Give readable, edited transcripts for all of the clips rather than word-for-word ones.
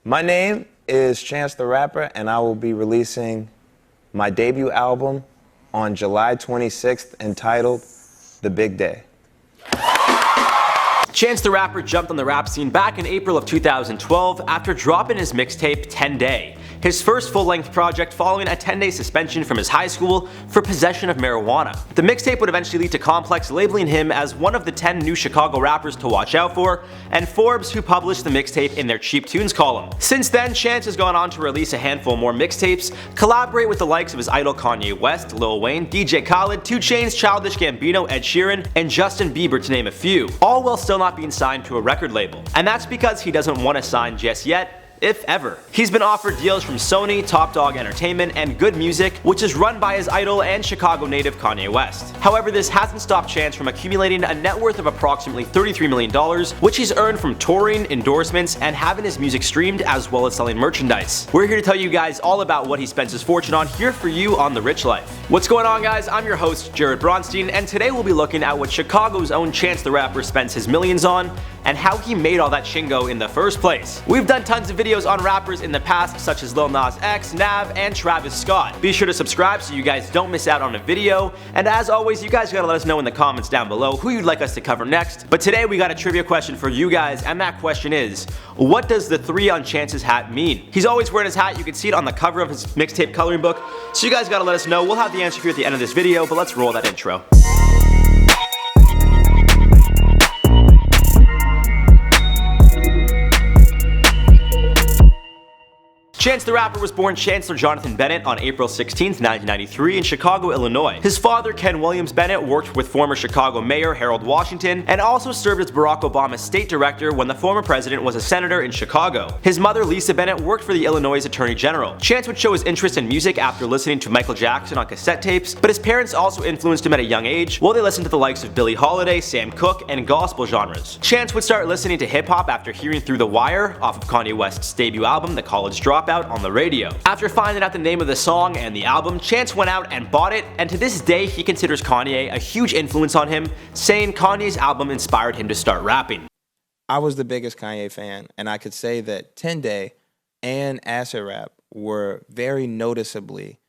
My name is Chance the Rapper, and I will be releasing my debut album on July 26th entitled The Big Day. Chance the Rapper jumped on the rap scene back in April of 2012 after dropping his mixtape 10 Day, his first full-length project following a 10-day suspension from his high school for possession of marijuana. The mixtape would eventually lead to Complex labeling him as one of the 10 new Chicago rappers to watch out for, and Forbes, who published the mixtape in their Cheap Tunes column. Since then, Chance has gone on to release a handful more mixtapes, collaborate with the likes of his idol Kanye West, Lil Wayne, DJ Khaled, 2 Chainz, Childish Gambino, Ed Sheeran, and Justin Bieber, to name a few, all while still not being signed to a record label. And that's because he doesn't want to sign just yet, if ever. He's been offered deals from Sony, Top Dog Entertainment, and Good Music, which is run by his idol and Chicago native Kanye West. However, this hasn't stopped Chance from accumulating a net worth of approximately $33 million, which he's earned from touring, endorsements, and having his music streamed, as well as selling merchandise. We're here to tell you guys all about what he spends his fortune on here for you on The Rich Life. What's going on, guys? I'm your host, Jared Bronstein, and today we'll be looking at what Chicago's own Chance the Rapper spends his millions on, and how he made all that chingo in the first place. We've done tons of videos on rappers in the past, such as Lil Nas X, Nav, and Travis Scott. Be sure to subscribe so you guys don't miss out on a video, and as always, you guys gotta let us know in the comments down below who you'd like us to cover next. But today we got a trivia question for you guys, and that question is, what does the 3 on Chance's hat mean? He's always wearing his hat. You can see it on the cover of his mixtape coloring book, so you guys gotta let us know. We'll have the answer for you at the end of this video, but let's roll that intro. Chance the Rapper was born Chancellor Jonathan Bennett on April 16, 1993 in Chicago, Illinois. His father, Ken Williams Bennett, worked with former Chicago Mayor Harold Washington and also served as Barack Obama's state director when the former president was a senator in Chicago. His mother, Lisa Bennett, worked for the Illinois Attorney General. Chance would show his interest in music after listening to Michael Jackson on cassette tapes, but his parents also influenced him at a young age while they listened to the likes of Billie Holiday, Sam Cooke, and gospel genres. Chance would start listening to hip-hop after hearing Through the Wire off of Kanye West's debut album, The College Dropout, on the radio. After finding out the name of the song and the album, Chance went out and bought it, and to this day he considers Kanye a huge influence on him, saying Kanye's album inspired him to start rapping. I was the biggest Kanye fan, and I could say that 10 Day and Acid Rap were very noticeably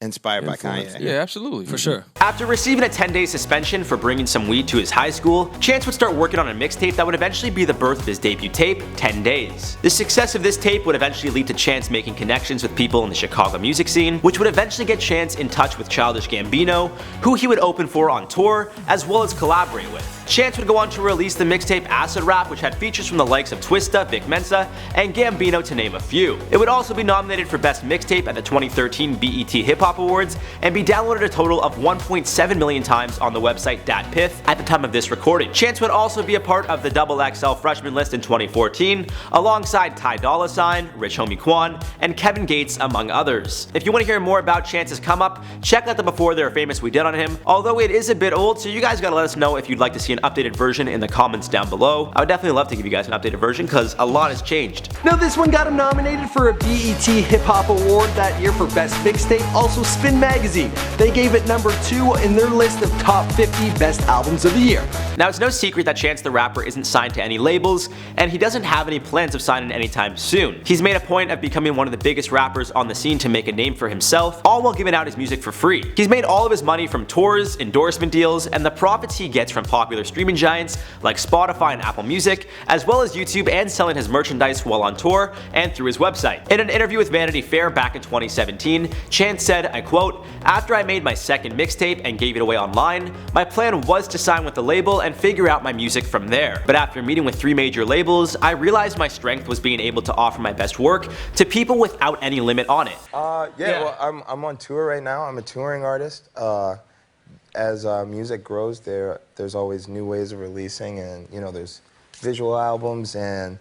inspired by Kanye. Yeah, absolutely. For sure. After receiving a 10-day suspension for bringing some weed to his high school, Chance would start working on a mixtape that would eventually be the birth of his debut tape, 10 Days. The success of this tape would eventually lead to Chance making connections with people in the Chicago music scene, which would eventually get Chance in touch with Childish Gambino, who he would open for on tour, as well as collaborate with. Chance would go on to release the mixtape Acid Rap, which had features from the likes of Twista, Vic Mensa, and Gambino, to name a few. It would also be nominated for Best Mixtape at the 2013 BET Hip Hop Awards and be downloaded a total of 1.7 million times on the website DatPiff at the time of this recording. Chance would also be a part of the XXL freshman list in 2014, alongside Ty Dolla $ign, Rich Homie Quan, and Kevin Gates, among others. If you want to hear more about Chance's come up, check out the Before They Were Famous we did on him, although it is a bit old, so you guys gotta let us know if you'd like to see an updated version in the comments down below. I would definitely love to give you guys an updated version because a lot has changed. Now this one got him nominated for a BET Hip Hop Award that year for Best Mixtape. Also Spin Magazine, they gave it number 2 in their list of top 50 best albums of the year. Now it's no secret that Chance the Rapper isn't signed to any labels, and he doesn't have any plans of signing anytime soon. He's made a point of becoming one of the biggest rappers on the scene to make a name for himself, all while giving out his music for free. He's made all of his money from tours, endorsement deals, and the profits he gets from popular streaming giants like Spotify and Apple Music, as well as YouTube, and selling his merchandise while on tour and through his website. In an interview with Vanity Fair back in 2017, Chance said, I quote, "After I made my second mixtape and gave it away online, my plan was to sign with the label and figure out my music from there. But after meeting with 3 major labels, I realized my strength was being able to offer my best work to people without any limit on it." Well, I'm on tour right now. I'm a touring artist. As music grows, there's always new ways of releasing, and you know, there's visual albums and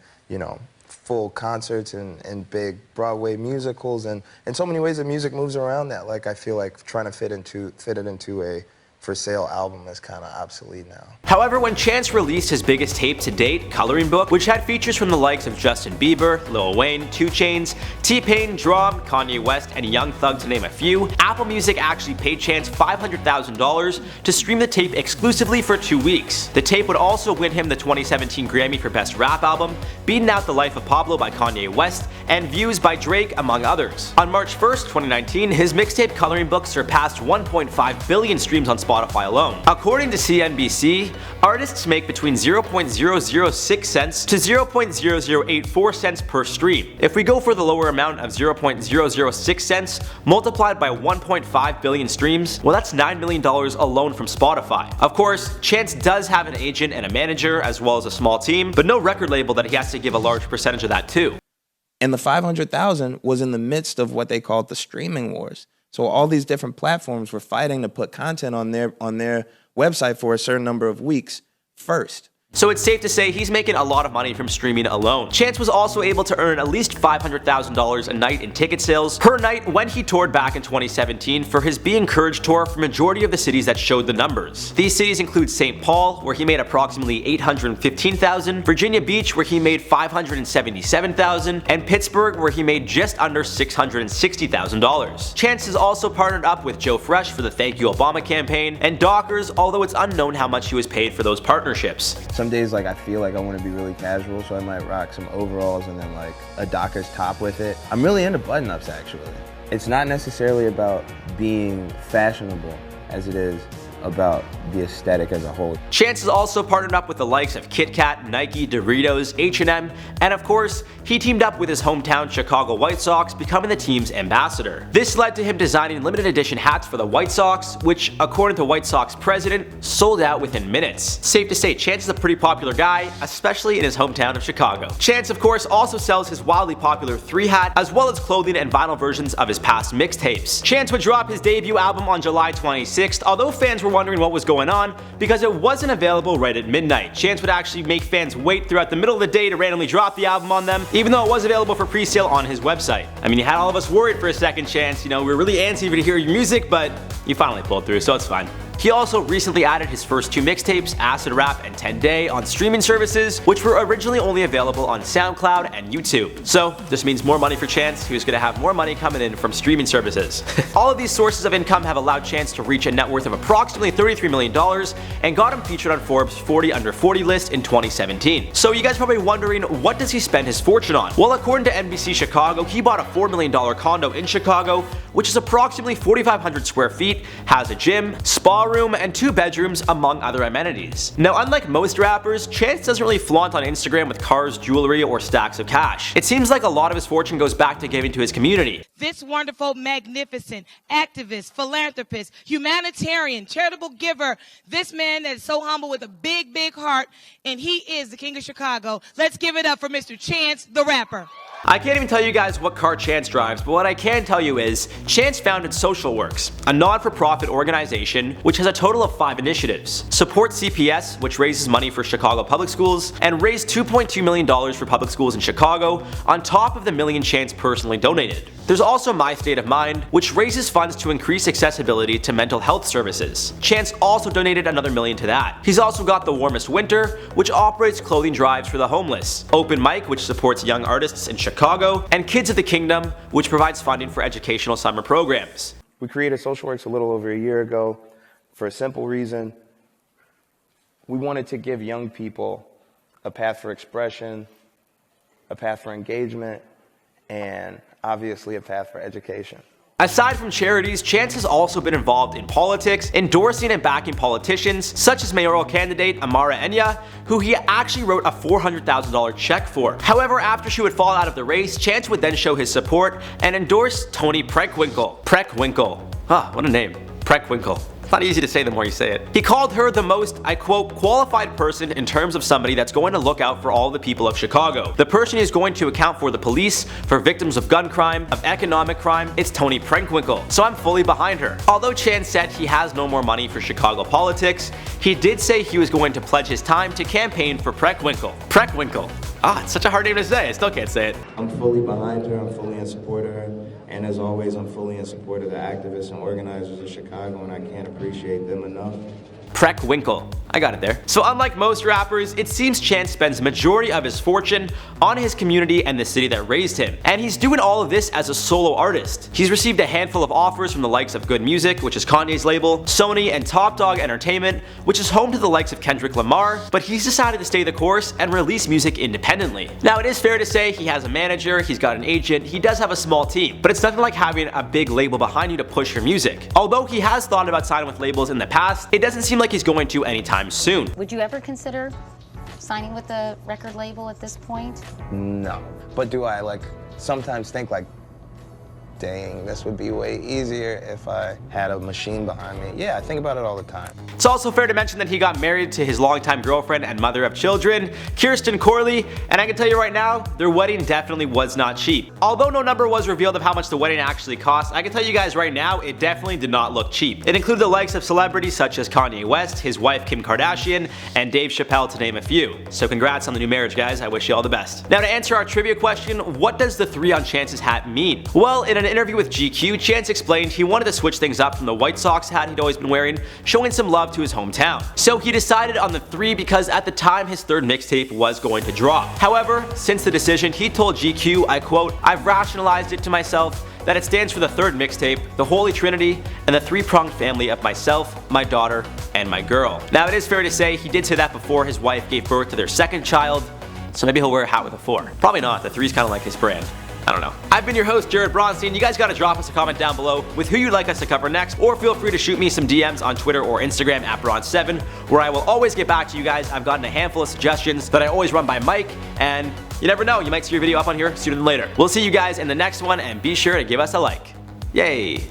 full concerts and big Broadway musicals, and so many ways that music moves around that, like, I feel like trying to fit it into a for sale album is kind of obsolete now. However, when Chance released his biggest tape to date, Coloring Book, which had features from the likes of Justin Bieber, Lil Wayne, 2 Chainz, T-Pain, Drum, Kanye West, and Young Thug to name a few, Apple Music actually paid Chance $500,000 to stream the tape exclusively for 2 weeks. The tape would also win him the 2017 Grammy for Best Rap Album, beating out The Life of Pablo by Kanye West, and Views by Drake, among others. On March 1st, 2019, his mixtape Coloring Book surpassed 1.5 billion streams on Spotify alone. According to CNBC, artists make between 0.006 cents to 0.0084 cents per stream. If we go for the lower amount of 0.006 cents multiplied by 1.5 billion streams, well, that's $9 million alone from Spotify. Of course, Chance does have an agent and a manager as well as a small team, but no record label that he has to give a large percentage of that to. And the 500,000 was in the midst of what they called the streaming wars. So all these different platforms were fighting to put content on their website for a certain number of weeks first. So it's safe to say he's making a lot of money from streaming alone. Chance was also able to earn at least $500,000 a night in ticket sales per night when he toured back in 2017 for his Be Encouraged tour for majority of the cities that showed the numbers. These cities include St. Paul, where he made approximately $815,000, Virginia Beach, where he made $577,000, and Pittsburgh, where he made just under $660,000. Chance has also partnered up with Joe Fresh for the Thank You Obama campaign, and Dockers, although it's unknown how much he was paid for those partnerships. Some days like I feel like I want to be really casual, so I might rock some overalls and then like a Dockers top with it. I'm really into button-ups actually. It's not necessarily about being fashionable as it is about the aesthetic as a whole. Chance has also partnered up with the likes of Kit Kat, Nike, Doritos, H&M, and of course, he teamed up with his hometown Chicago White Sox, becoming the team's ambassador. This led to him designing limited edition hats for the White Sox, which, according to White Sox president, sold out within minutes. Safe to say, Chance is a pretty popular guy, especially in his hometown of Chicago. Chance, of course, also sells his wildly popular 3 hat, as well as clothing and vinyl versions of his past mixtapes. Chance would drop his debut album on July 26th, although fans were wondering what was going on because it wasn't available right at midnight. Chance would actually make fans wait throughout the middle of the day to randomly drop the album on them, even though it was available for pre-sale on his website. I mean, you had all of us worried for a second, Chance. You know, we were really antsy to hear your music, but you finally pulled through, so it's fine. He also recently added his first 2 mixtapes, Acid Rap and 10 Day, on streaming services, which were originally only available on SoundCloud and YouTube. So this means more money for Chance, who's going to have more money coming in from streaming services. All of these sources of income have allowed Chance to reach a net worth of approximately $33 million and got him featured on Forbes 40 Under 40 list in 2017. So you guys are probably wondering, what does he spend his fortune on? Well, according to NBC Chicago, he bought a $4 million condo in Chicago, which is approximately 4,500 square feet, has a gym, spa room, and 2 bedrooms, among other amenities. Now, unlike most rappers, Chance doesn't really flaunt on Instagram with cars, jewelry, or stacks of cash. It seems like a lot of his fortune goes back to giving to his community. This wonderful, magnificent activist, philanthropist, humanitarian, charitable giver, this man that is so humble with a big, big heart, and he is the king of Chicago. Let's give it up for Mr. Chance the Rapper. I can't even tell you guys what car Chance drives, but what I can tell you is Chance founded Social Works, a non-for-profit organization which has a total of 5 initiatives. Support CPS, which raises money for Chicago public schools, and raised $2.2 million for public schools in Chicago, on top of the $1 million Chance personally donated. There's also My State of Mind, which raises funds to increase accessibility to mental health services. Chance also donated another $1 million to that. He's also got The Warmest Winter, which operates clothing drives for the homeless, Open Mic, which supports young artists in Chicago, and Kids of the Kingdom, which provides funding for educational summer programs. We created Social Works a little over a year ago for a simple reason. We wanted to give young people a path for expression, a path for engagement, and obviously a path for education. Aside from charities, Chance has also been involved in politics, endorsing and backing politicians such as mayoral candidate Amara Enya, who he actually wrote a $400,000 check for. However, after she would fall out of the race, Chance would then show his support and endorse Toni Preckwinkle. Preckwinkle. Ah, what a name. Preckwinkle. It's not easy to say the more you say it. He called her the most, I quote, qualified person in terms of somebody that's going to look out for all the people of Chicago. The person who's going to account for the police, for victims of gun crime, of economic crime, it's Toni Preckwinkle. So I'm fully behind her. Although Chance said he has no more money for Chicago politics, he did say he was going to pledge his time to campaign for Preckwinkle. Preckwinkle. It's such a hard name to say. I still can't say it. I'm fully behind her, I'm fully in support of her, and as always, I'm fully in support of the activists and organizers of Chicago, and I can't appreciate them enough. Preck Winkle. I got it there. So unlike most rappers, it seems Chance spends the majority of his fortune on his community and the city that raised him. And he's doing all of this as a solo artist. He's received a handful of offers from the likes of Good Music, which is Kanye's label, Sony, and Top Dog Entertainment, which is home to the likes of Kendrick Lamar, but he's decided to stay the course and release music independently. Now it is fair to say he has a manager, he's got an agent, he does have a small team, but it's nothing like having a big label behind you to push your music. Although he has thought about signing with labels in the past, it doesn't seem like he's going to anytime soon. Would you ever consider signing with a record label at this point? No. But do I sometimes think dang, this would be way easier if I had a machine behind me? Yeah, I think about it all the time. It's also fair to mention that he got married to his longtime girlfriend and mother of children, Kirsten Corley, and I can tell you right now, their wedding definitely was not cheap. Although no number was revealed of how much the wedding actually cost, I can tell you guys right now, it definitely did not look cheap. It included the likes of celebrities such as Kanye West, his wife Kim Kardashian, and Dave Chappelle to name a few. So congrats on the new marriage, guys. I wish you all the best. Now to answer our trivia question, what does the 3 on Chance's hat mean? Well, in an interview with GQ, Chance explained he wanted to switch things up from the White Sox hat he'd always been wearing, showing some love to his hometown. So he decided on the 3 because at the time his 3rd mixtape was going to drop. However, since the decision, he told GQ, I quote, "I've rationalized it to myself that it stands for the 3rd mixtape, the Holy Trinity, and the 3-pronged family of myself, my daughter, and my girl." Now it is fair to say he did say that before his wife gave birth to their 2nd child, so maybe he'll wear a hat with a 4. Probably not, the 3's kind of like his brand. I don't know. I've been your host, Jared Bronstein. You guys gotta drop us a comment down below with who you'd like us to cover next, or feel free to shoot me some DMs on Twitter or Instagram at Bron7, where I will always get back to you guys. I've gotten a handful of suggestions that I always run by Mike, and you never know, you might see your video up on here sooner than later. We'll see you guys in the next one, and be sure to give us a like. Yay!